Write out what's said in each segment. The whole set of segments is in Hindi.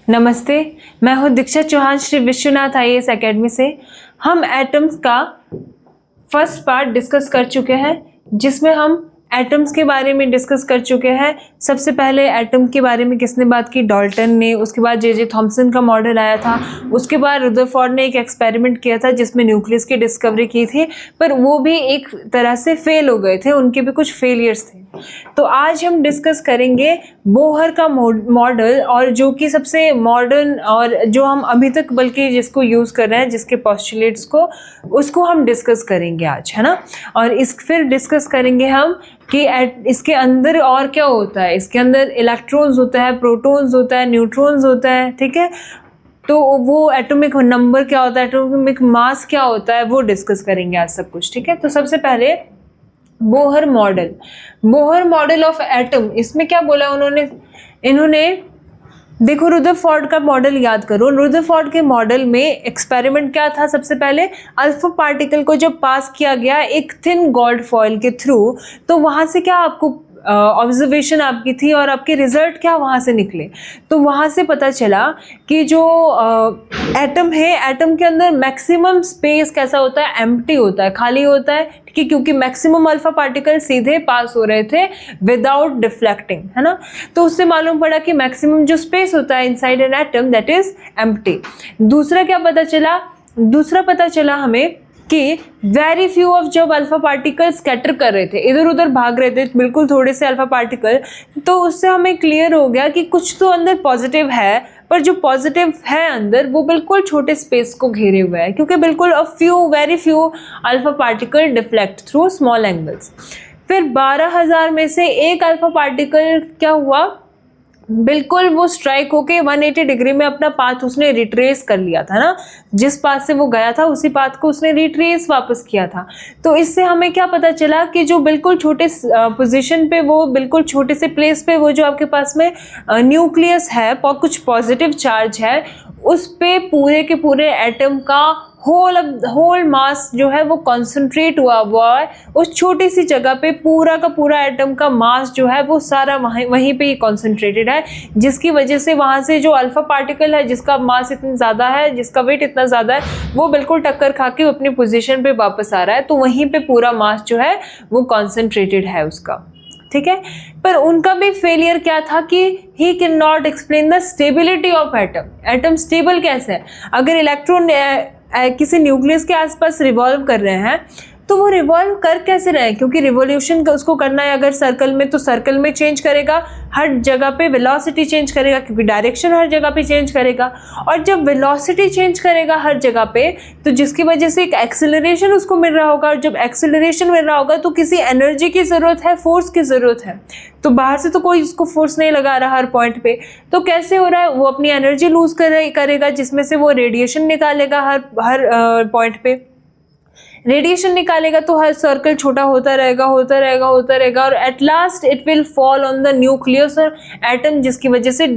नमस्ते, मैं हूँ दीक्षा चौहान श्री विश्वनाथ आईएएस एकेडमी से। हम एटम्स का फर्स्ट पार्ट डिस्कस कर चुके हैं, जिसमें हम एटम्स के बारे में डिस्कस कर चुके हैं। सबसे पहले एटम के बारे में किसने बात की? डाल्टन ने। उसके बाद जे थॉमसन का मॉडल आया था। उसके बाद रदरफोर्ड ने एक एक्सपेरिमेंट किया था जिसमें न्यूक्लियस की डिस्कवरी की थी, पर वो भी एक तरह से फेल हो गए थे, उनके भी कुछ फेलियर्स थे। तो आज हम डिस्कस करेंगे बोहर का मॉडल, और जो कि सबसे मॉडर्न और जो हम अभी तक बल्कि जिसको यूज़ कर रहे हैं, जिसके पोस्टुलेट्स को, उसको हम डिस्कस करेंगे आज, है ना। और फिर डिस्कस करेंगे हम कि इसके अंदर और क्या होता है। इसके अंदर इलेक्ट्रॉन्स होता है, प्रोटॉन्स होता है, न्यूट्रॉन्स होता है, ठीक है। तो वो एटॉमिक नंबर क्या होता है, एटॉमिक मास क्या होता है, वो डिस्कस करेंगे आज सब कुछ, ठीक है। तो सबसे पहले बोहर मॉडल ऑफ एटम, इसमें क्या बोला इन्होंने देखो, रदरफोर्ड का मॉडल याद करो। रदरफोर्ड के मॉडल में एक्सपेरिमेंट क्या था? सबसे पहले अल्फा पार्टिकल को जब पास किया गया एक थिन गोल्ड फॉइल के थ्रू, तो वहाँ से क्या आपको ऑब्जर्वेशन आपकी थी और आपके रिजल्ट क्या वहाँ से निकले? तो वहाँ से पता चला कि जो एटम है, एटम के अंदर मैक्सिमम स्पेस कैसा होता है? एम्प्टी होता है, खाली होता है, ठीक है, क्योंकि मैक्सिमम अल्फा पार्टिकल सीधे पास हो रहे थे विदाउट डिफ्लेक्टिंग, है ना। तो उससे मालूम पड़ा कि मैक्सिमम जो स्पेस होता है inside an atom, that is empty. दूसरा क्या पता चला? दूसरा पता चला हमें कि वेरी फ्यू ऑफ जब अल्फा पार्टिकल स्कैटर कर रहे थे, इधर उधर भाग रहे थे, बिल्कुल थोड़े से अल्फा पार्टिकल, तो उससे हमें क्लियर हो गया कि कुछ तो अंदर पॉजिटिव है, पर जो पॉजिटिव है अंदर वो बिल्कुल छोटे स्पेस को घेरे हुए है, क्योंकि बिल्कुल very few alpha particle deflect through small angles. फिर 12,000 में से एक अल्फा पार्टिकल क्या हुआ? बिल्कुल वो स्ट्राइक होके 180 डिग्री में अपना पाथ उसने रिट्रेस कर लिया था ना, जिस पाथ से वो गया था उसी पाथ को उसने रिट्रेस वापस किया था। तो इससे हमें क्या पता चला कि जो बिल्कुल छोटे पोजीशन पे, वो बिल्कुल छोटे से प्लेस पे, वो जो आपके पास में न्यूक्लियस है, कुछ पॉजिटिव चार्ज है, उस पे पूरे के पूरे एटम का होल मास जो है वो कॉन्सेंट्रेट हुआ है उस छोटी सी जगह पे। पूरा का पूरा एटम का मास जो है वो सारा वहीं पे ही कॉन्सेंट्रेटेड है, जिसकी वजह से वहाँ से जो अल्फा पार्टिकल है, जिसका मास इतना ज़्यादा है, जिसका वेट इतना ज़्यादा है, वो बिल्कुल टक्कर खा के अपनी पोजीशन पे वापस आ रहा है। तो वहीं पे पूरा मास जो है वो कॉन्सेंट्रेटेड है उसका, ठीक है। पर उनका भी फेलियर क्या था कि he can not explain the stability of atom. Atom stable कैसे है? अगर इलेक्ट्रॉन किसी न्यूक्लियस के आसपास रिवॉल्व कर रहे हैं, तो वो रिवॉल्व कर कैसे रहे? क्योंकि रिवॉल्यूशन उसको करना है अगर सर्कल में, तो सर्कल में चेंज करेगा, हर जगह पे वेलोसिटी चेंज करेगा, क्योंकि डायरेक्शन हर जगह पे चेंज करेगा। और जब वेलोसिटी चेंज करेगा हर जगह पे, तो जिसकी वजह से एक एक्सेलरेशन उसको मिल रहा होगा, और जब एक्सेलरेशन मिल रहा होगा तो किसी एनर्जी की ज़रूरत है, फोर्स की ज़रूरत है। तो बाहर से तो कोई उसको फोर्स नहीं लगा रहा हर पॉइंट पे, तो कैसे हो रहा है? वो अपनी एनर्जी लूज करेगा, जिसमें से वो रेडिएशन निकालेगा हर पॉइंट पे। रेडिएशन निकालेगा तो हर सर्कल छोटा होता रहेगा और at last it will fall on the nucleus और एटम, जिसकी वजह से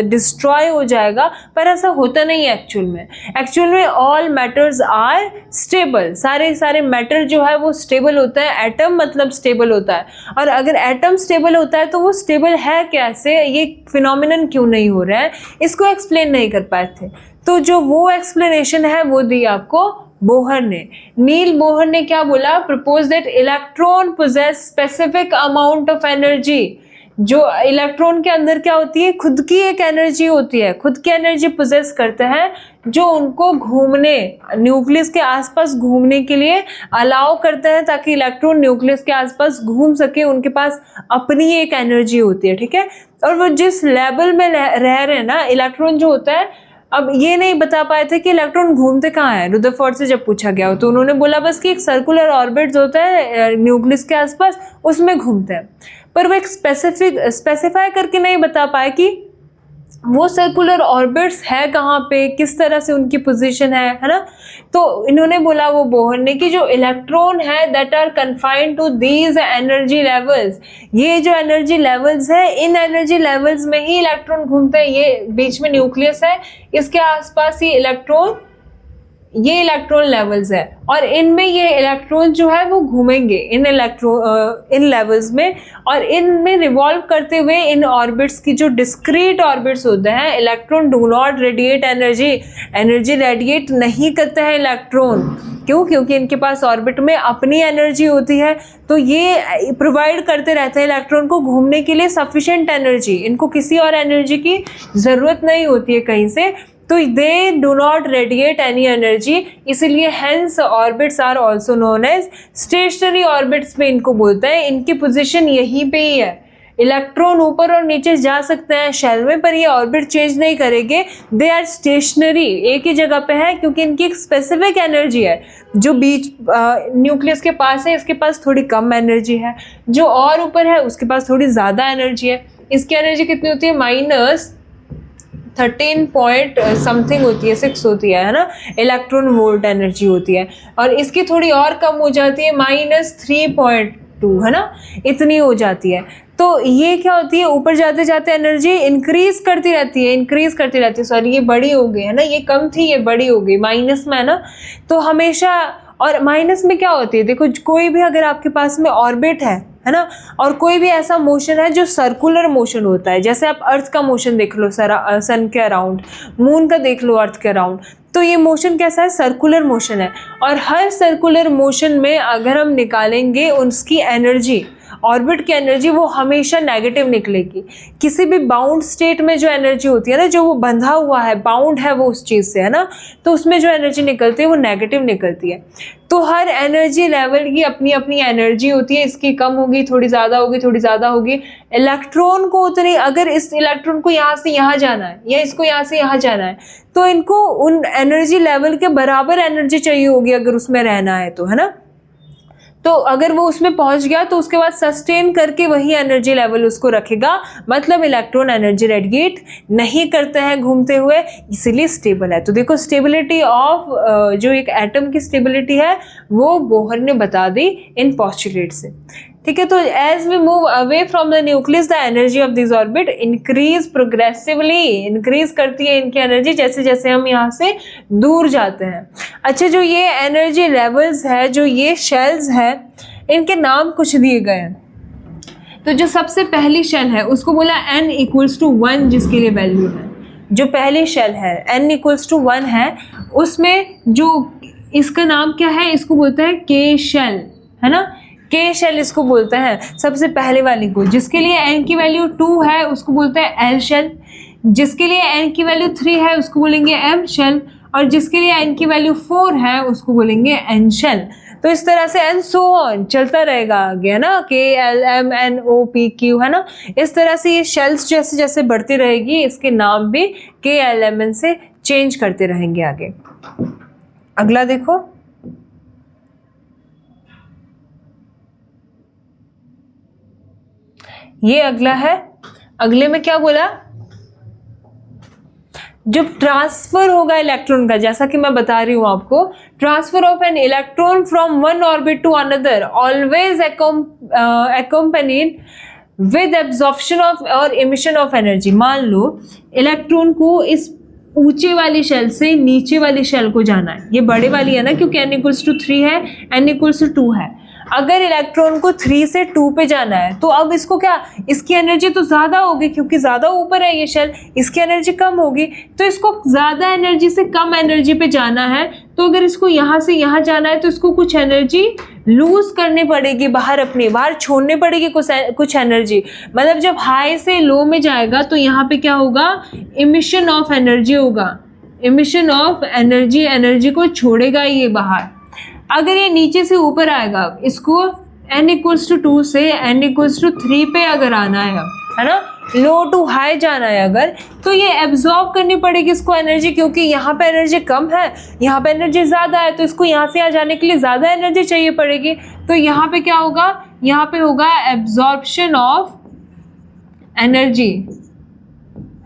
डिस्ट्रॉय हो जाएगा। पर ऐसा होता नहीं है एक्चुअल में ऑल मैटर्स आर स्टेबल। सारे मैटर जो है वो स्टेबल होता है। एटम मतलब स्टेबल होता है, और अगर एटम स्टेबल होता है तो वो स्टेबल है कैसे? ये फिनोमिनन क्यों नहीं हो रहा है, इसको एक्सप्लेन नहीं कर पाए थे। तो जो वो एक्सप्लेनेशन है वो दी आपको बोहर ने। नील बोहर ने क्या बोला? Propose that electron posses specific amount of energy. जो इलेक्ट्रॉन के अंदर क्या होती है? खुद की एक एनर्जी होती है, खुद की एनर्जी पोजेस करते हैं, जो उनको घूमने, न्यूक्लियस के आसपास घूमने के लिए अलाउ करते हैं, ताकि इलेक्ट्रॉन न्यूक्लियस के आसपास घूम सके। उनके पास अपनी एक एनर्जी होती है, ठीक है। और वो जिस लेवल में रह रहे हैं ना, इलेक्ट्रॉन जो होता है, अब ये नहीं बता पाए थे कि इलेक्ट्रॉन घूमते कहाँ है। रदरफोर्ड से जब पूछा गया तो उन्होंने बोला बस कि एक सर्कुलर ऑर्बिट होता है न्यूक्लियस के आसपास, उसमें घूमते हैं। पर वो एक स्पेसिफाई करके नहीं बता पाए कि वो सर्कुलर ऑर्बिट्स है कहाँ पे, किस तरह से उनकी पोजीशन है ना। तो इन्होंने बोला, वो बोहर ने, कि जो इलेक्ट्रॉन है that are confined to these energy levels. ये जो एनर्जी लेवल्स है, इन एनर्जी लेवल्स में ही इलेक्ट्रॉन घूमते हैं। ये बीच में न्यूक्लियस है, इसके आसपास ही इलेक्ट्रॉन ये इलेक्ट्रॉन लेवल्स है और इनमें ये इलेक्ट्रॉन जो है वो घूमेंगे इन लेवल्स में, और इनमें रिवॉल्व करते हुए इन ऑर्बिट्स की जो डिस्क्रीट ऑर्बिट्स होते हैं, electron do not radiate energy radiate नहीं करते हैं इलेक्ट्रॉन। क्यों? क्योंकि इनके पास ऑर्बिट में अपनी एनर्जी होती है, तो ये प्रोवाइड करते रहते हैं इलेक्ट्रॉन को घूमने के लिए सफिशिएंट एनर्जी। इनको किसी और एनर्जी की ज़रूरत नहीं होती है कहीं से, तो they do not radiate any energy, इसीलिए hence orbits are also known as stationary orbits में इनको बोलते हैं। इनकी पोजीशन यहीं पे ही है। इलेक्ट्रॉन ऊपर और नीचे जा सकते हैं शेल में, पर ये ऑर्बिट चेंज नहीं करेंगे। दे आर स्टेशनरी, एक ही जगह पे है, क्योंकि इनकी एक स्पेसिफिक एनर्जी है। जो बीच न्यूक्लियस के पास है इसके पास थोड़ी कम एनर्जी है, जो और ऊपर है उसके पास थोड़ी ज़्यादा एनर्जी है। इसकी एनर्जी कितनी होती है? -13 पॉइंट समथिंग होती है, 6 होती है ना, इलेक्ट्रॉन वोल्ट एनर्जी होती है। और इसकी थोड़ी और कम हो जाती है, -3.2, है ना, इतनी हो जाती है। तो ये क्या होती है? ऊपर जाते जाते एनर्जी इंक्रीज करती रहती है, सॉरी ये बड़ी हो गई है ना, ये कम थी ये बड़ी हो गई, माइनस में है ना। तो हमेशा, और माइनस में क्या होती है? देखो, कोई भी अगर आपके पास में ऑर्बिट है ना, और कोई भी ऐसा मोशन है जो सर्कुलर मोशन होता है, जैसे आप अर्थ का मोशन देख लो सन के अराउंड, मून का देख लो अर्थ के अराउंड, तो ये मोशन कैसा है? सर्कुलर मोशन है। और हर सर्कुलर मोशन में अगर हम निकालेंगे उसकी एनर्जी, ऑर्बिट की एनर्जी, वो हमेशा नेगेटिव निकलेगी। किसी भी बाउंड स्टेट में जो एनर्जी होती है ना, जो वो बंधा हुआ है, बाउंड है वो उस चीज़ से, है ना, तो उसमें जो एनर्जी निकलती है वो नेगेटिव निकलती है। तो हर एनर्जी लेवल की अपनी अपनी एनर्जी होती है, इसकी कम होगी, थोड़ी ज़्यादा होगी, थोड़ी ज़्यादा होगी। इलेक्ट्रॉन को उतनी, अगर इस इलेक्ट्रॉन को यहाँ से यहाँ जाना है या इसको यहाँ से यहाँ जाना है, तो इनको उन एनर्जी लेवल के बराबर एनर्जी चाहिए होगी अगर उसमें रहना है तो, है ना। तो अगर वो उसमें पहुंच गया तो उसके बाद सस्टेन करके वही एनर्जी लेवल उसको रखेगा, मतलब इलेक्ट्रॉन एनर्जी रेडिएट नहीं करते हैं घूमते हुए, इसीलिए स्टेबल है। तो देखो, स्टेबिलिटी ऑफ जो एक एटम की स्टेबिलिटी है वो बोहर ने बता दी इन पोस्टुलेट से, ठीक है। तो as we move away from the nucleus the energy of this orbit increase progressively, increase करती है इनकी एनर्जी जैसे जैसे हम यहाँ से दूर जाते हैं। अच्छा, जो ये एनर्जी लेवल्स है, जो ये शेल्स है, इनके नाम कुछ दिए गए हैं। तो जो सबसे पहली शेल है उसको बोला n = 1, जिसके लिए वैल्यू है। जो पहली शेल है n = 1 है, उसमें जो इसका नाम क्या है? इसको बोलते हैं K शेल, है ना, K शेल इसको बोलते हैं सबसे पहले वाली को। जिसके लिए n की वैल्यू 2 है उसको बोलते हैं L शेल, जिसके लिए n की वैल्यू 3 है उसको बोलेंगे M शेल, और जिसके लिए n की वैल्यू 4 है उसको बोलेंगे N शेल। तो इस तरह से एंड सो ऑन चलता रहेगा आगे, है ना, K L M N O P Q, है ना। इस तरह से ये शेल्स जैसे जैसे बढ़ती रहेगी, इसके नाम भी K L M N से चेंज करते रहेंगे आगे। अगला देखो, ये अगला है। अगले में क्या बोला? जब ट्रांसफर होगा इलेक्ट्रॉन का, जैसा कि मैं बता रही हूं आपको, transfer of an electron from one orbit to another always accompanied with absorption of और इमिशन ऑफ एनर्जी। मान लो इलेक्ट्रॉन को इस ऊंचे वाली शेल से नीचे वाली शेल को जाना है, ये बड़े वाली है ना, क्योंकि n = 3 है, n = 2 है। अगर इलेक्ट्रॉन को 3 से 2 पे जाना है तो अब इसको क्या, इसकी एनर्जी तो ज़्यादा होगी क्योंकि ज़्यादा ऊपर है ये शेल, इसकी एनर्जी कम होगी, तो इसको ज़्यादा एनर्जी से कम एनर्जी पे जाना है। तो अगर इसको यहाँ से यहाँ जाना है तो इसको कुछ एनर्जी लूज करनी पड़ेगी, बाहर छोड़नी पड़ेगी कुछ एनर्जी। मतलब जब हाई से लो में जाएगा तो यहाँ पे क्या होगा? इमिशन ऑफ एनर्जी होगा, इमिशन ऑफ एनर्जी को छोड़ेगा ये बाहर। अगर ये नीचे से ऊपर आएगा, इसको n = 2 से n = 3 पे अगर आना है ना, लो टू हाई जाना है अगर, तो ये एब्जॉर्ब करनी पड़ेगी इसको एनर्जी, क्योंकि यहाँ पे एनर्जी कम है, यहाँ पे एनर्जी ज़्यादा है, तो इसको यहाँ से यहाँ जाने के लिए ज़्यादा एनर्जी चाहिए पड़ेगी। तो यहाँ पे क्या होगा? यहाँ पे होगा एब्जॉर्प्शन ऑफ एनर्जी,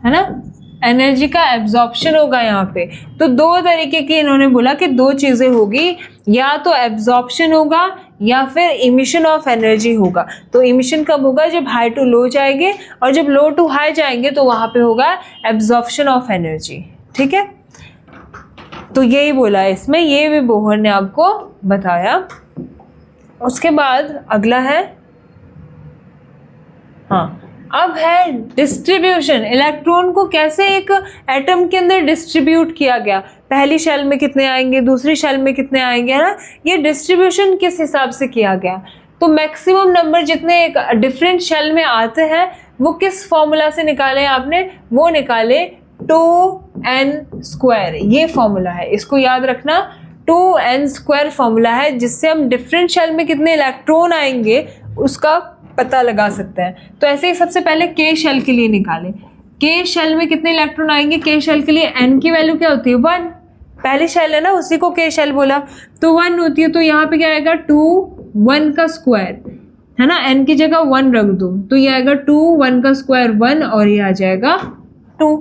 है ना, एनर्जी का एब्जॉर्प्शन होगा यहाँ पे। तो दो तरीके की इन्होंने बोला कि दो चीज़ें होगी, या तो एब्जॉर्प्शन होगा या फिर इमिशन ऑफ एनर्जी होगा। तो इमिशन कब होगा? जब हाई टू लो जाएंगे, और जब लो टू हाई जाएंगे तो वहाँ पे होगा एब्जॉर्प्शन ऑफ एनर्जी, ठीक है। तो यही बोला है इसमें, ये भी बोहर ने आपको बताया। उसके बाद अगला है, हाँ, अब है डिस्ट्रीब्यूशन। इलेक्ट्रॉन को कैसे एक एटम के अंदर डिस्ट्रीब्यूट किया गया, पहली शेल में कितने आएंगे, दूसरी शेल में कितने आएंगे, है ना, ये डिस्ट्रीब्यूशन किस हिसाब से किया गया। तो मैक्सिमम नंबर जितने एक डिफरेंट शेल में आते हैं वो किस फॉर्मूला से निकाले आपने, वो निकाले 2n², ये फॉर्मूला है, इसको याद रखना, 2n² फॉर्मूला है, जिससे हम डिफरेंट शेल में कितने इलेक्ट्रॉन आएंगे उसका पता लगा सकते हैं। तो ऐसे ही सबसे पहले के शेल के लिए निकालें, के शेल में कितने इलेक्ट्रॉन आएंगे। के शेल के लिए n की वैल्यू क्या होती है, 1, पहली शेल है ना, उसी को के शेल बोला, तो 1 होती है। तो यहाँ पे क्या आएगा, 2 1 का स्क्वायर, है ना, n की जगह 1 रख दो, तो ये आएगा 2 1 का स्क्वायर 1, और ये आ जाएगा 2।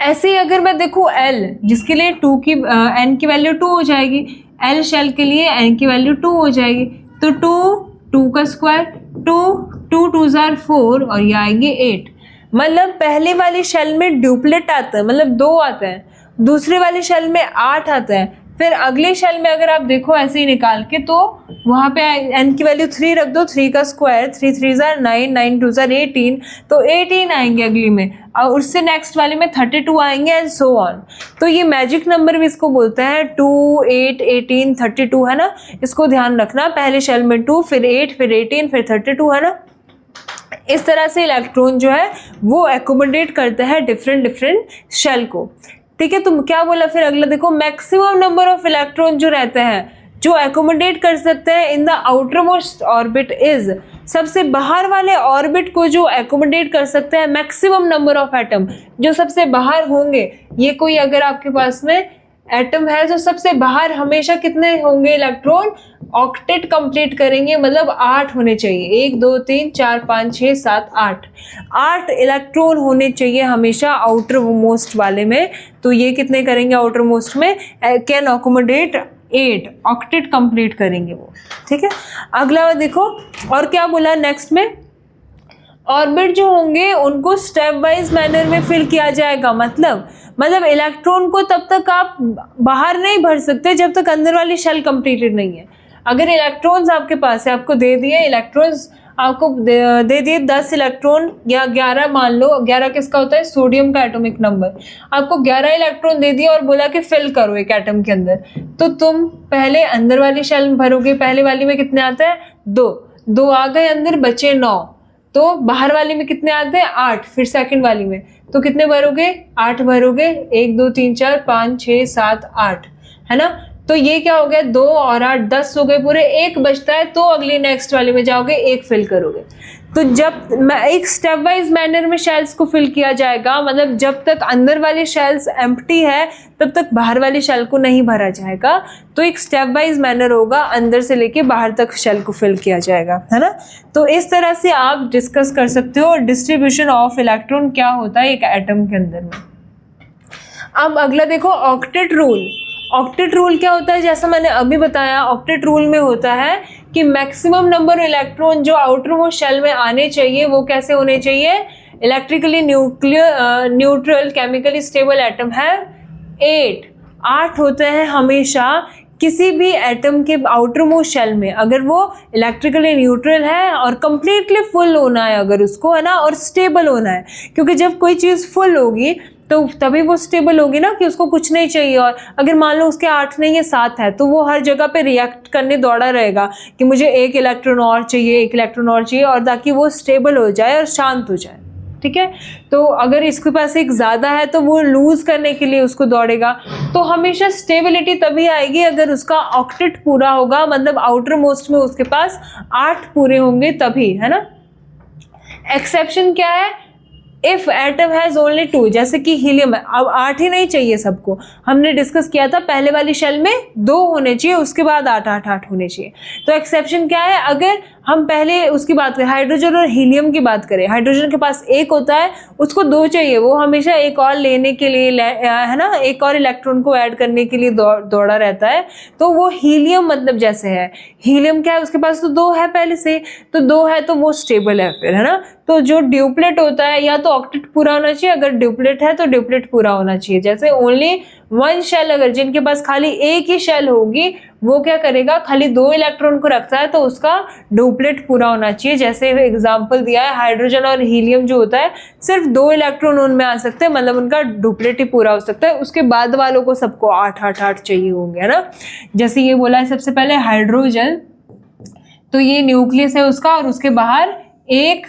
ऐसे ही अगर मैं देखूँ L, जिसके लिए 2 की n की वैल्यू 2 हो जाएगी, L शेल के लिए n की वैल्यू 2 हो जाएगी, तो 2 का स्क्वायर 2 2 * 4, और ये आएंगे 8। मतलब पहले वाली शेल में ड्यूप्लेट आता है, मतलब 2 आता है, दूसरे वाली शेल में 8 आता है, फिर अगले शेल में अगर आप देखो ऐसे ही निकाल के, तो वहाँ पे n की वैल्यू 3 रख दो, 3 का स्क्वायर 3 3 * 9 9 2 * 18, तो 18 आएंगे अगली में, और उससे नेक्स्ट वाले में 32 आएंगे, एंड सो ऑन। तो ये मैजिक नंबर भी इसको बोलते हैं, 2 8 18 32, है ना, इसको ध्यान रखना, पहले शेल में 2, फिर 8, फिर 18, फिर 32, है ना। इस तरह से इलेक्ट्रॉन जो है वो एकोमोडेट करते हैं डिफरेंट शेल को, ठीक है। तो क्या बोला फिर अगला देखो, मैक्सिमम नंबर ऑफ इलेक्ट्रॉन जो रहते हैं, जो एकोमोडेट कर सकते हैं in the outer most orbit is, सबसे बाहर वाले ऑर्बिट को जो एकोमोडेट कर सकते हैं, मैक्सिमम नंबर ऑफ एटम जो सबसे बाहर होंगे। ये कोई अगर आपके पास में एटम है जो सबसे बाहर हमेशा कितने होंगे इलेक्ट्रॉन, ऑक्टेट कंप्लीट करेंगे, मतलब 8 होने चाहिए, 1 2 3 4 5 6 7 8 इलेक्ट्रॉन होने चाहिए हमेशा आउटर मोस्ट वाले में। तो ये कितने करेंगे आउटर मोस्ट में, कैन अकोमोडेट 8, ऑक्टेट कंप्लीट करेंगे वो, ठीक है। अगला देखो, और क्या बोला नेक्स्ट में, ऑर्बिट जो होंगे उनको स्टेप वाइज मैनर में फिल किया जाएगा। मतलब इलेक्ट्रॉन को तब तक आप बाहर नहीं भर सकते जब तक अंदर वाली शेल कंप्लीटेड नहीं है। अगर इलेक्ट्रॉन्स आपके पास है, आपको दे दिए इलेक्ट्रॉन्स, आपको दे दिए 10 इलेक्ट्रॉन या 11, मान लो 11 किसका होता है, सोडियम का एटॉमिक नंबर, आपको 11 इलेक्ट्रॉन दे दिया और बोला कि फिल करो एक एटम के अंदर, तो तुम पहले अंदर वाली शेल में भरोगे, पहले वाली में कितने आते हैं, 2 आ गए अंदर, बचे 9, तो बाहर वाली में कितने आते हैं, 8, फिर सेकंड वाली में तो कितने भरोगे, 8 भरोगे, 1 2 3 4 5 6 7 8, है ना। तो ये क्या हो गया, 2 और 8 10 हो गए पूरे, 1 बचता है, तो अगली नेक्स्ट वाले में जाओगे, 1 फिल करोगे। तो जब एक स्टेप वाइज मैनर में शेल्स को फिल किया जाएगा, मतलब जब तक अंदर वाली शेल्स एम्प्टी है तब तक बाहर वाली शेल को नहीं भरा जाएगा। तो एक स्टेप वाइज मैनर होगा, अंदर से लेके बाहर तक शेल को फिल किया जाएगा, है ना। तो इस तरह से आप डिस्कस कर सकते हो डिस्ट्रीब्यूशन ऑफ इलेक्ट्रॉन क्या होता है एक एटम के अंदर में। अब अगला देखो, ऑक्टेट रूल। ऑक्टेट रूल क्या होता है, जैसा मैंने अभी बताया, ऑक्टेट रूल में होता है कि मैक्सिमम नंबर इलेक्ट्रॉन जो आउटर मोस्ट शेल में आने चाहिए वो कैसे होने चाहिए, electrically neutral chemically stable atom है 8 होते हैं हमेशा किसी भी एटम के आउटर मोस्ट शेल में, अगर वो इलेक्ट्रिकली न्यूट्रल है और कंप्लीटली फुल होना है अगर उसको, है ना, और स्टेबल होना है, क्योंकि जब कोई चीज़ फुल होगी तो तभी वो स्टेबल होगी ना, कि उसको कुछ नहीं चाहिए। और अगर मान लो उसके 8 नहीं है 7 है, तो वो हर जगह पे रिएक्ट करने दौड़ा रहेगा कि मुझे 1 इलेक्ट्रॉन और चाहिए, 1 इलेक्ट्रॉन और चाहिए, और ताकि वो स्टेबल हो जाए और शांत हो जाए, ठीक है। तो अगर इसके पास एक ज़्यादा है तो वो लूज़ करने के लिए उसको दौड़ेगा। तो हमेशा स्टेबिलिटी तभी आएगी अगर उसका ऑक्टेट पूरा होगा, मतलब आउटर मोस्ट में उसके पास 8 पूरे होंगे तभी, है ना। एक्सेप्शन क्या है, इफ एटम हैज ओनली 2, जैसे कि हीलियम है, अब 8 ही नहीं चाहिए सबको, हमने डिस्कस किया था पहले वाली शेल में 2 होने चाहिए, उसके बाद 8 होने चाहिए। तो एक्सेप्शन क्या है, अगर हम पहले उसकी बात करें, हाइड्रोजन और हीलियम की बात करें, हाइड्रोजन के पास 1 होता है, उसको 2 चाहिए, वो हमेशा एक और लेने के लिए, है ना, एक और इलेक्ट्रॉन को ऐड करने के लिए दौड़ा रहता है। तो वो हीलियम मतलब जैसे है, हीलियम क्या है, उसके पास तो 2 है पहले से, तो 2 है तो वो स्टेबल है फिर, है ना। तो जो ड्यूप्लेट होता है, या तो ऑक्टेट पूरा होना चाहिए, अगर ड्यूप्लेट है तो ड्यूप्लेट पूरा होना चाहिए, जैसे ओनली वन शेल अगर जिनके पास खाली एक ही शेल होगी वो क्या करेगा, खाली 2 इलेक्ट्रॉन को रखता है तो उसका डुप्लेट पूरा होना चाहिए। जैसे एग्जांपल दिया है हाइड्रोजन और हीलियम जो होता है सिर्फ 2 इलेक्ट्रॉन उनमें आ सकते हैं, मतलब उनका डुप्लेट ही पूरा हो सकता है। उसके बाद वालों को सबको 8 चाहिए होंगे, है ना। जैसे ये बोला है सबसे पहले हाइड्रोजन, तो ये न्यूक्लियस है उसका और उसके बाहर 1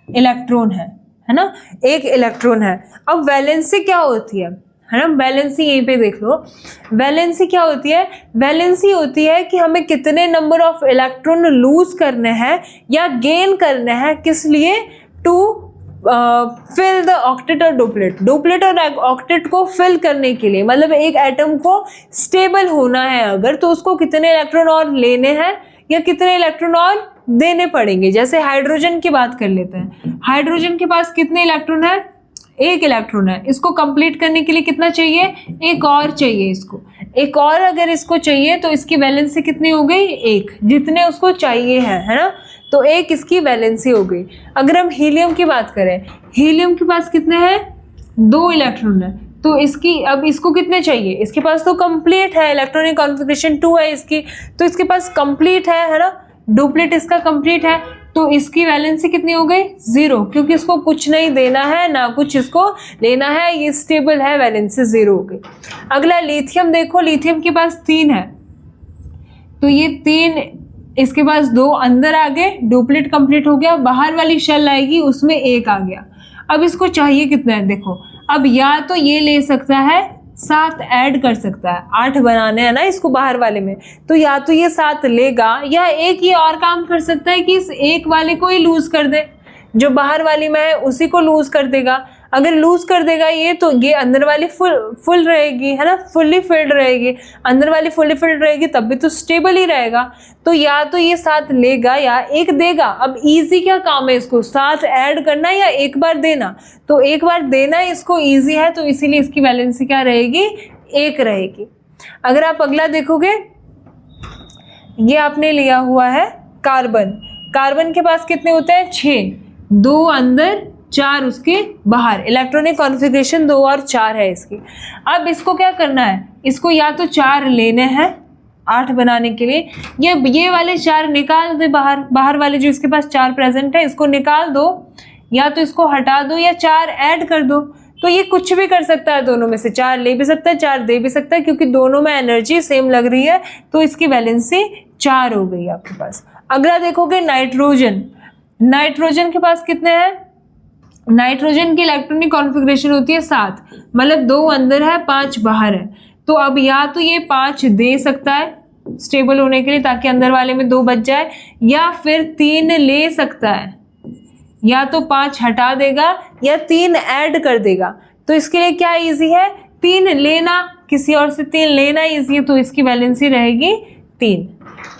इलेक्ट्रॉन है ना, 1 इलेक्ट्रॉन है। अब वैलेंसी क्या होती है ना, वैलेंसी यहीं पे देख लो। वैलेंसी क्या होती है, वैलेंसी होती है कि हमें कितने नंबर ऑफ इलेक्ट्रॉन लूज करने हैं या गेन करने हैं, किस लिए, टू फिल द ऑक्टेट और डुप्लेट। डुप्लेट और ऑक्टेट को फिल करने के लिए, मतलब एक एटम को स्टेबल होना है अगर, तो उसको कितने इलेक्ट्रॉन और लेने हैं या कितने इलेक्ट्रॉन और देने पड़ेंगे। जैसे हाइड्रोजन की बात कर लेते हैं, हाइड्रोजन के पास कितने इलेक्ट्रॉन है, 1 इलेक्ट्रॉन है। इसको कंप्लीट करने के लिए कितना चाहिए, 1 और चाहिए इसको, 1 और अगर इसको चाहिए तो इसकी वैलेंसी कितनी हो गई, 1, जितने उसको चाहिए है ना, तो 1 इसकी वैलेंसी हो गई। अगर हम हीलियम की बात करें, हीलियम के पास कितने हैं, 2 इलेक्ट्रॉन है, तो इसकी अब इसको कितने चाहिए, इसके पास तो कंप्लीट है, इलेक्ट्रॉनिक कॉन्फ़िगरेशन 2 है इसकी, तो इसके पास कंप्लीट है ना, डुप्लेट इसका कंप्लीट है, तो इसकी वैलेंसी कितनी हो गई, 0, क्योंकि इसको कुछ नहीं देना है ना कुछ इसको लेना है, ये स्टेबल है, वैलेंसी 0 हो गई। अगला लिथियम देखो, लिथियम के पास 3 है, तो ये 3 इसके पास 2 अंदर आ गए, डुप्लेट कंप्लीट हो गया, बाहर वाली शेल आएगी उसमें 1 आ गया। अब इसको चाहिए कितना है, देखो अब या तो ये ले सकता है 7 ऐड कर सकता है, 8 बनाने हैं ना इसको बाहर वाले में, तो या तो ये 7 लेगा या एक ये और काम कर सकता है कि इस एक वाले को ही लूज कर दे, जो बाहर वाली में है उसी को लूज कर देगा। अगर लूज कर देगा ये तो ये अंदर वाली फुल रहेगी, है ना, फुल्ली फिल्ड रहेगी, अंदर वाली फुल्ली फिल्ड रहेगी तब भी तो स्टेबल ही रहेगा। तो या तो ये 7 लेगा या 1 देगा। अब इजी क्या काम है, इसको 7 ऐड करना या एक बार देना, तो एक बार देना इसको इजी है, तो इसीलिए इसकी वैलेंसी क्या रहेगी, 1 रहेगी। अगर आप अगला देखोगे, ये आपने लिया हुआ है कार्बन, कार्बन के पास कितने होते हैं, 6, 2 अंदर 4 उसके बाहर, इलेक्ट्रॉनिक कॉन्फ़िगरेशन 2 और 4 है इसकी। अब इसको क्या करना है, इसको या तो 4 लेने हैं 8 बनाने के लिए, ये वाले 4 निकाल दे बाहर, बाहर वाले जो इसके पास 4 प्रेजेंट है इसको निकाल दो, या तो इसको हटा दो या 4 ऐड कर दो। तो ये कुछ भी कर सकता है, दोनों में से 4 ले भी सकता है 4 दे भी सकता है, क्योंकि दोनों में एनर्जी सेम लग रही है, तो इसकी वैलेंसी 4 हो गई आपके पास। अगला देखोगे नाइट्रोजन, नाइट्रोजन के पास कितने हैं, नाइट्रोजन की इलेक्ट्रॉनिक कॉन्फ़िगरेशन होती है 7, मतलब 2 अंदर है 5 बाहर है, तो अब या तो ये 5 दे सकता है स्टेबल होने के लिए ताकि अंदर वाले में 2 बच जाए, या फिर 3 ले सकता है, या तो 5 हटा देगा या 3 ऐड कर देगा। तो इसके लिए क्या इजी है, 3 लेना, किसी और से 3 लेना इजी है, तो इसकी वैलेंसी रहेगी 3।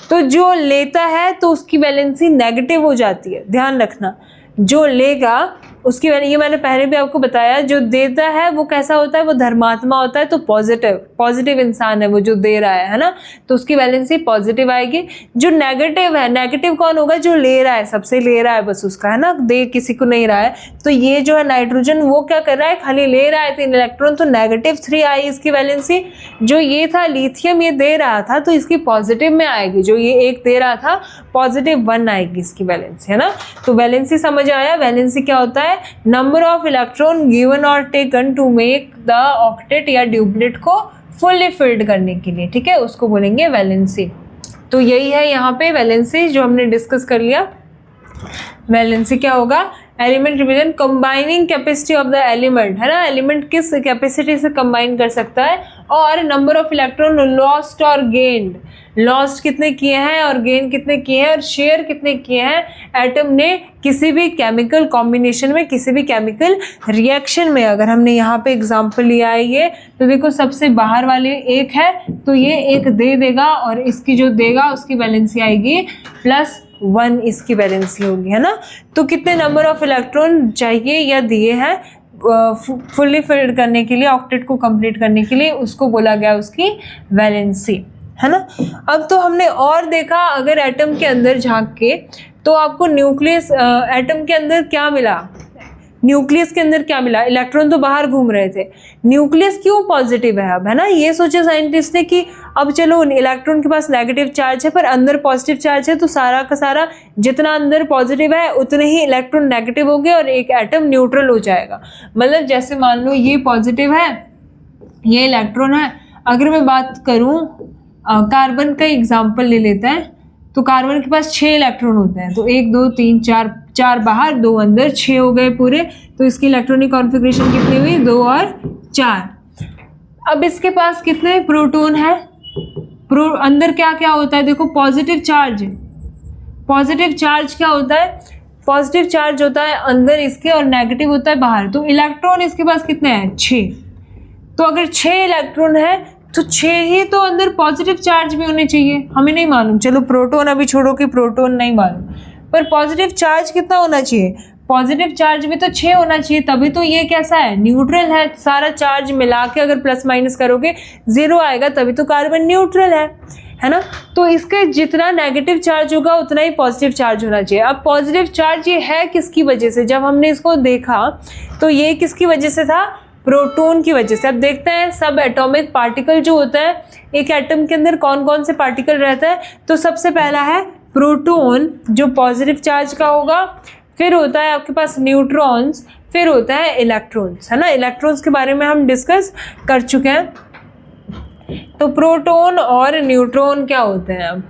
तो जो लेता है तो उसकी वैलेंसी नेगेटिव हो जाती है, ध्यान रखना, जो लेगा उसकी ये मैंने पहले भी आपको बताया, जो देता है वो कैसा होता है, वो धर्मात्मा होता है, तो पॉजिटिव इंसान है वो जो दे रहा है ना, तो उसकी वैलेंसी पॉजिटिव आएगी। जो नेगेटिव है, नेगेटिव कौन होगा, जो ले रहा है, सबसे ले रहा है बस उसका, है ना, दे किसी को नहीं रहा है। तो ये जो है नाइट्रोजन वो क्या कर रहा है, खाली ले रहा है 3 इलेक्ट्रॉन, तो -3 आई इसकी वैलेंसी। जो ये था लिथियम, ये दे रहा था तो इसकी पॉजिटिव में आएगी, जो ये 1 दे रहा था +1 आएगी इसकी वैलेंसी, है ना। तो वैलेंसी समझ आया, वैलेंसी क्या होता है, नंबर ऑफ इलेक्ट्रॉन गिवन और taken to make the octet या ड्यूप्लेट को फुल्ली फिल्ड करने के लिए, ठीक है, उसको बोलेंगे वैलेंसी। तो यही है यहाँ पे वैलेंसी जो हमने डिस्कस कर लिया। वैलेंसी क्या होगा, element represent combining capacity of the element, है ना, एलिमेंट किस कैपेसिटी से कंबाइन कर सकता है, और नंबर ऑफ इलेक्ट्रॉन लॉस्ट और गेन्ड, लॉस्ट कितने किए हैं और गेन कितने किए हैं और शेयर कितने किए हैं एटम ने किसी भी केमिकल कॉम्बिनेशन में, किसी भी केमिकल रिएक्शन में। अगर हमने यहाँ पे एग्जांपल लिया है ये, तो देखो सबसे बाहर वाले 1 है तो ये 1 दे देगा, और इसकी जो देगा उसकी वैलेंसी आएगी +1 इसकी वैलेंसी होगी, है ना। तो कितने नंबर ऑफ इलेक्ट्रॉन चाहिए या दिए हैं फुल्ली फिल्ड करने के लिए, ऑक्टेट को कंप्लीट करने के लिए, उसको बोला गया उसकी वैलेंसी, है ना। अब तो हमने और देखा, अगर एटम के अंदर झांक के, तो आपको न्यूक्लियस एटम के अंदर क्या मिला, न्यूक्लियस के अंदर क्या मिला, इलेक्ट्रॉन तो बाहर घूम रहे थे, न्यूक्लियस क्यों पॉजिटिव है अब, है ना। ये सोचा साइंटिस्ट ने कि अब चलो इलेक्ट्रॉन के पास नेगेटिव चार्ज है पर अंदर पॉजिटिव चार्ज है, तो सारा का सारा जितना अंदर पॉजिटिव है उतने ही इलेक्ट्रॉन नेगेटिव हो गए और एक एटम न्यूट्रल हो जाएगा। मतलब जैसे मान लो ये पॉजिटिव है, ये इलेक्ट्रॉन है। अगर मैं बात करूं कार्बन का एग्जाम्पल ले लेते हैं, तो कार्बन के पास 6 इलेक्ट्रॉन होते हैं, तो 1 2 3 4, 4 बाहर 2 अंदर, 6 हो गए पूरे। तो इसकी इलेक्ट्रॉनिक कॉन्फ़िगरेशन कितनी हुई, 2 और 4। अब इसके पास कितने प्रोटॉन है, अंदर क्या क्या होता है देखो, पॉजिटिव चार्ज। पॉजिटिव चार्ज क्या होता है, पॉजिटिव चार्ज होता है अंदर इसके और नेगेटिव होता है बाहर। तो इलेक्ट्रॉन इसके पास कितने हैं, 6। तो अगर 6 इलेक्ट्रॉन है तो 6 ही तो अंदर पॉजिटिव चार्ज भी होने चाहिए। हमें नहीं मालूम, चलो प्रोटॉन अभी छोड़ो कि प्रोटॉन नहीं मालूम, पर पॉजिटिव चार्ज कितना होना चाहिए, पॉजिटिव चार्ज भी तो 6 होना चाहिए, तभी तो ये कैसा है, न्यूट्रल है। सारा चार्ज मिला के अगर प्लस माइनस करोगे 0 आएगा, तभी तो कार्बन न्यूट्रल है ना। तो इसके जितना नेगेटिव चार्ज होगा उतना ही पॉजिटिव चार्ज होना चाहिए। अब पॉजिटिव चार्ज ये है किसकी वजह से, जब हमने इसको देखा तो ये किसकी वजह से था, प्रोटॉन की वजह से। अब देखते हैं सब एटॉमिक पार्टिकल जो होता है, एक एटम के अंदर कौन कौन से पार्टिकल रहता है। तो सबसे पहला है प्रोटॉन जो पॉजिटिव चार्ज का होगा, फिर होता है आपके पास न्यूट्रॉन्स, फिर होता है इलेक्ट्रॉन्स, है ना। इलेक्ट्रॉन्स के बारे में हम डिस्कस कर चुके हैं। तो प्रोटॉन और न्यूट्रॉन क्या होते हैं अब,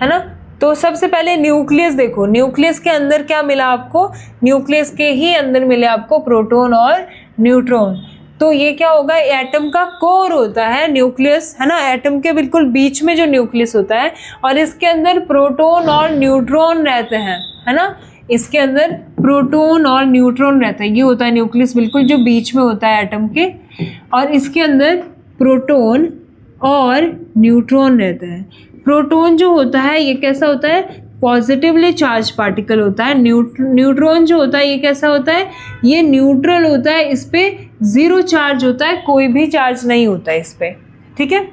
है ना। तो सबसे पहले न्यूक्लियस देखो, न्यूक्लियस के अंदर क्या मिला आपको, न्यूक्लियस के ही अंदर मिले आपको प्रोटॉन और न्यूट्रॉन। तो ये क्या होगा, एटम का कोर होता है न्यूक्लियस, है ना। एटम के बिल्कुल बीच में जो न्यूक्लियस होता है और इसके अंदर प्रोटॉन और न्यूट्रॉन रहते हैं, है ना। इसके अंदर प्रोटॉन और न्यूट्रॉन रहता है, ये होता है न्यूक्लियस बिल्कुल जो बीच में होता है एटम के, और इसके अंदर प्रोटॉन और न्यूट्रॉन रहते हैं। प्रोटॉन जो होता है ये कैसा होता है, पॉजिटिवली चार्ज पार्टिकल होता है। न्यूट्रॉन जो होता है ये कैसा होता है, ये न्यूट्रल होता है, इस पे 0 चार्ज होता है, कोई भी चार्ज नहीं होता है इस पे, ठीक है।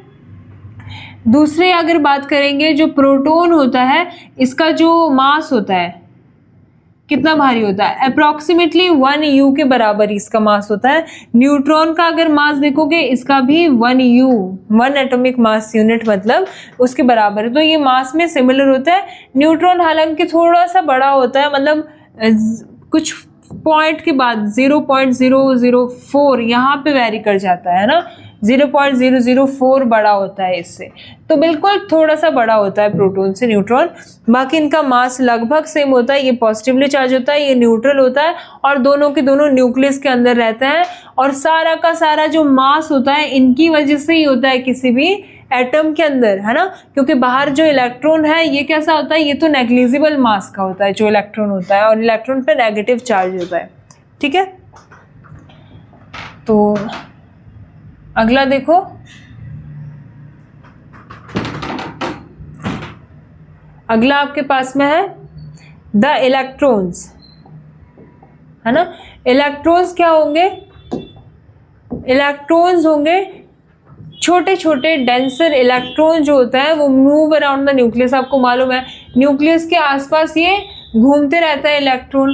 दूसरे अगर बात करेंगे, जो प्रोटॉन होता है इसका जो मास होता है कितना भारी होता है, अप्रॉक्सीमेटली 1 U के बराबर इसका मास होता है। न्यूट्रॉन का अगर मास देखोगे इसका भी 1 U, 1 एटॉमिक मास यूनिट मतलब उसके बराबर है। तो ये मास में सिमिलर होता है। न्यूट्रॉन हालांकि थोड़ा सा बड़ा होता है, मतलब कुछ पॉइंट के बाद 0.004 यहाँ पे वेरी कर जाता है ना, 0.004 बड़ा होता है इससे, तो बिल्कुल थोड़ा सा बड़ा होता है प्रोटॉन से न्यूट्रॉन। बाकी इनका मास लगभग सेम होता है, ये पॉजिटिवली चार्ज होता है, ये न्यूट्रल होता है, और दोनों के दोनों न्यूक्लियस के अंदर रहते हैं। और सारा का सारा जो मास होता है इनकी वजह से ही होता है किसी भी एटम के अंदर, है ना। क्योंकि बाहर जो इलेक्ट्रॉन है ये कैसा होता है, ये तो नेग्लिजिबल मास का होता है जो इलेक्ट्रॉन होता है, और इलेक्ट्रॉन पे नेगेटिव चार्ज होता है, ठीक है। तो अगला देखो, अगला आपके पास में है द इलेक्ट्रॉन्स, है ना। इलेक्ट्रॉन्स क्या होंगे, इलेक्ट्रॉन्स होंगे छोटे छोटे डेंसर इलेक्ट्रॉन जो होता है वो मूव अराउंड द न्यूक्लियस। आपको मालूम है न्यूक्लियस के आसपास ये घूमते रहता है इलेक्ट्रॉन,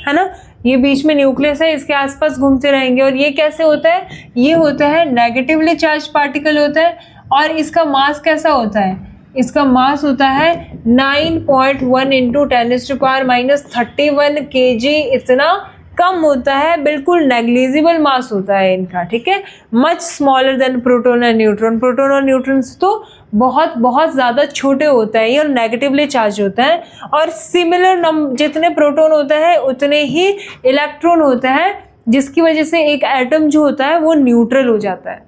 है ना। ये बीच में न्यूक्लियस है, इसके आसपास घूमते रहेंगे। और ये कैसे होता है, ये होता है नेगेटिवली चार्ज पार्टिकल होता है। और इसका मास कैसा होता है, इसका मास होता है 9.1 × 10⁻31 kg, इतना कम होता है, बिल्कुल नेग्लिजिबल मास होता है इनका, ठीक है। Much smaller than proton and neutron. Proton और न्यूट्रॉन तो बहुत बहुत ज़्यादा छोटे होते हैं ये, और नेगेटिवली चार्ज होता है। और सिमिलर जितने प्रोटॉन होते हैं उतने ही इलेक्ट्रॉन होते हैं, जिसकी वजह से एक एटम जो होता है वो न्यूट्रल हो जाता है।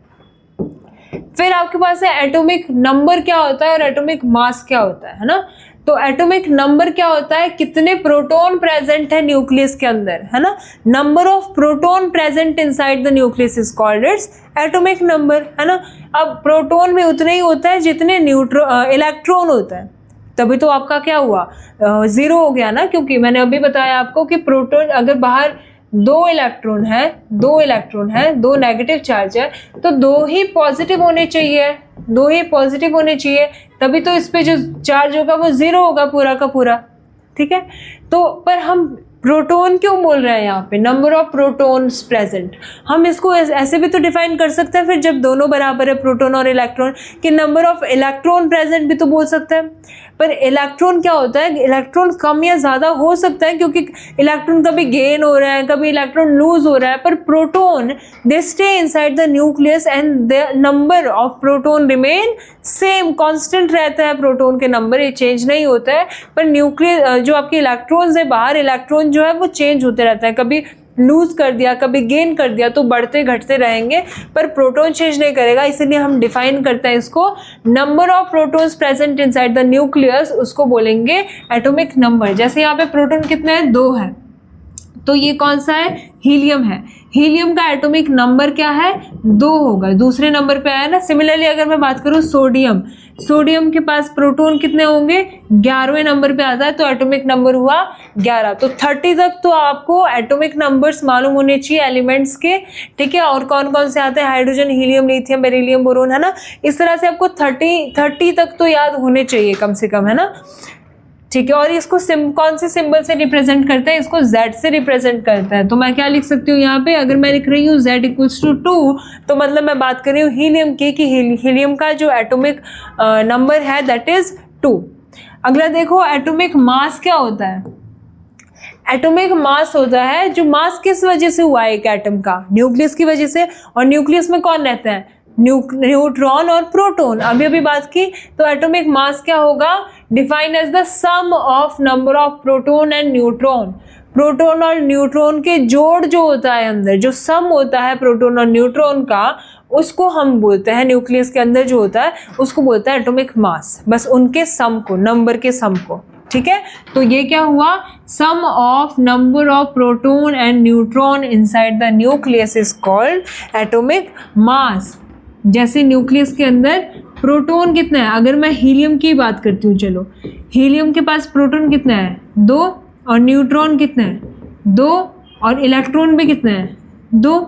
फिर आपके पास है एटॉमिक नंबर क्या होता है और एटॉमिक मास क्या होता है ना। तो एटॉमिक नंबर क्या होता है, कितने प्रोटॉन प्रेजेंट है न्यूक्लियस के अंदर, है ना। Number of proton present inside the nucleus is called its atomic number, है ना। अब प्रोटॉन में उतने ही होता है जितने इलेक्ट्रॉन होता है, तभी तो आपका क्या हुआ, 0 हो गया ना। क्योंकि मैंने अभी बताया आपको कि प्रोटॉन अगर बाहर 2 इलेक्ट्रॉन है, 2 नेगेटिव चार्ज है, तो 2 ही पॉजिटिव होने चाहिए, 2 ही पॉजिटिव होने चाहिए, तभी तो इस पे जो चार्ज होगा वो 0 होगा पूरा का पूरा, ठीक है। तो पर हम प्रोटोन क्यों बोल रहे हैं यहाँ पे, नंबर ऑफ प्रोटॉन्स प्रेजेंट। हम इसको ऐसे भी तो डिफाइन कर सकते हैं फिर, जब दोनों बराबर है प्रोटॉन और इलेक्ट्रॉन, कि नंबर ऑफ इलेक्ट्रॉन प्रेजेंट भी तो बोल सकते हैं। पर इलेक्ट्रॉन क्या होता है, इलेक्ट्रॉन कम या ज़्यादा हो सकता है, क्योंकि इलेक्ट्रॉन कभी गेन हो रहा है, कभी इलेक्ट्रॉन लूज हो रहा है। पर proton they stay inside the nucleus and the number of proton remain same, constant रहता है प्रोटॉन के नंबर, ये चेंज नहीं होता है। पर न्यूक्लियस जो आपके इलेक्ट्रॉन्स है बाहर, इलेक्ट्रॉन जो है वो चेंज होते रहता है, कभी लूज कर दिया कभी गेन कर दिया, तो बढ़ते घटते रहेंगे, पर प्रोटॉन चेंज नहीं करेगा। इसलिए हम डिफाइन करते हैं इसको, number of protons present inside the nucleus, उसको बोलेंगे एटॉमिक नंबर। जैसे यहाँ पे प्रोटॉन कितने हैं, 2 है, तो ये कौन सा है, हीलियम है। हीलियम का एटॉमिक नंबर क्या है, 2 होगा, दूसरे नंबर पे आया ना। सिमिलरली अगर मैं बात करूँ सोडियम, सोडियम के पास प्रोटॉन कितने होंगे, 11वें नंबर पे आता है, तो एटॉमिक नंबर हुआ 11। तो 30 तक तो आपको एटॉमिक नंबर्स मालूम होने चाहिए एलिमेंट्स के, ठीक है। और कौन कौन से आते हैं, hydrogen, helium, lithium, beryllium, boron, है ना। इस तरह से आपको 30 तक तो याद होने चाहिए कम से कम, है ना, ठीक है। और इसको कौन से सिंबल से रिप्रेजेंट करते हैं, इसको Z से रिप्रेजेंट करता है। तो मैं क्या लिख सकती हूँ यहाँ पे, अगर मैं लिख रही हूँ Z = 2, तो मतलब मैं बात कर रही हूँ हीलियम की, कि हीलियम का जो एटॉमिक नंबर है दैट इज 2। अगला देखो, एटॉमिक मास क्या होता है। एटॉमिक मास होता है, जो मास किस वजह से हुआ है एक एटम का, न्यूक्लियस की वजह से। और न्यूक्लियस में कौन रहते हैं, न्यूट्रॉन और प्रोटॉन, अभी बात की। तो एटॉमिक मास क्या होगा, defined as the sum of number of proton and neutron. Proton और न्यूट्रॉन के जोड़ जो होता है अंदर, जो सम होता है प्रोटॉन और न्यूट्रॉन का, उसको हम बोलते हैं, न्यूक्लियस के अंदर जो होता है उसको बोलते हैं एटॉमिक मास। बस उनके सम को, नंबर के सम को, ठीक है। तो ये क्या हुआ, sum of number of proton and neutron inside the nucleus is called atomic mass. जैसे न्यूक्लियस के अंदर प्रोटॉन कितना है, अगर मैं हीलियम की बात करती हूँ, चलो हीलियम के पास प्रोटॉन कितना है, 2, और न्यूट्रॉन कितना है, 2, और इलेक्ट्रॉन भी कितना है, 2।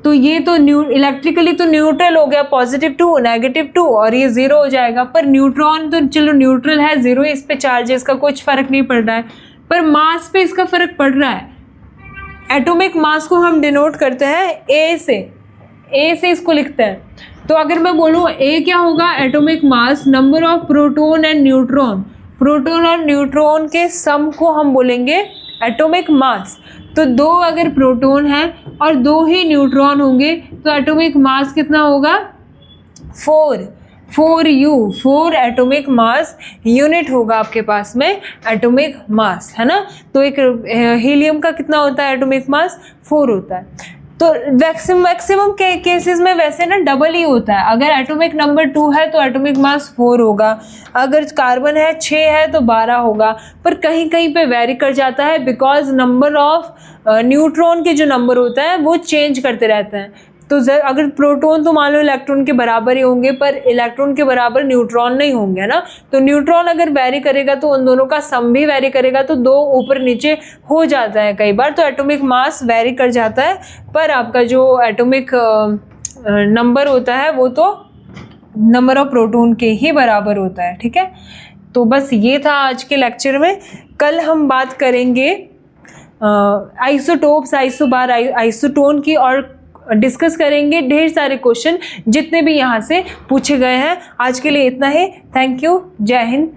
तो ये तो इलेक्ट्रिकली तो न्यूट्रल हो गया, +2 -2, और ये 0 हो जाएगा। पर न्यूट्रॉन तो चलो न्यूट्रल है, 0 इस पे चार्ज है, इसका कुछ फर्क नहीं पड़ रहा है, पर मास पे इसका फर्क पड़ रहा है। एटॉमिक मास को हम डिनोट करते हैं ए से इसको लिखते हैं। तो अगर मैं बोलूँ ए क्या होगा, atomic mass, number of proton and neutron, proton और न्यूट्रॉन के सम को हम बोलेंगे एटॉमिक मास। तो 2 अगर प्रोटॉन है और 2 ही न्यूट्रॉन होंगे, तो एटॉमिक मास कितना होगा, 4 एटॉमिक मास यूनिट होगा आपके पास में, एटॉमिक मास, है ना। तो एक हीलियम का कितना होता है एटॉमिक मास, 4 होता है। तो मैक्सिमम केसेस में वैसे ना डबल ही होता है। अगर एटॉमिक नंबर 2 है तो एटॉमिक मास 4 होगा, अगर कार्बन है 6 है तो 12 होगा। पर कहीं कहीं पे वेरी कर जाता है, बिकॉज नंबर ऑफ न्यूट्रॉन के जो नंबर होता है वो चेंज करते रहते हैं। तो अगर प्रोटॉन तो मान लो इलेक्ट्रॉन के बराबर ही होंगे, पर इलेक्ट्रॉन के बराबर न्यूट्रॉन नहीं होंगे ना। तो न्यूट्रॉन अगर वेरी करेगा तो उन दोनों का सम भी वेरी करेगा, तो 2 ऊपर नीचे हो जाता है कई बार। तो एटॉमिक मास वेरी कर जाता है, पर आपका जो एटॉमिक नंबर होता है वो तो नंबर ऑफ प्रोटॉन के ही बराबर होता है, ठीक है। तो बस ये था आज के लेक्चर में। कल हम बात करेंगे आइसोटोप्स, आइसोबार, आइसोटोन की, और डिस्कस करेंगे ढेर सारे क्वेश्चन जितने भी यहाँ से पूछे गए हैं। आज के लिए इतना ही। Thank you. जय हिंद,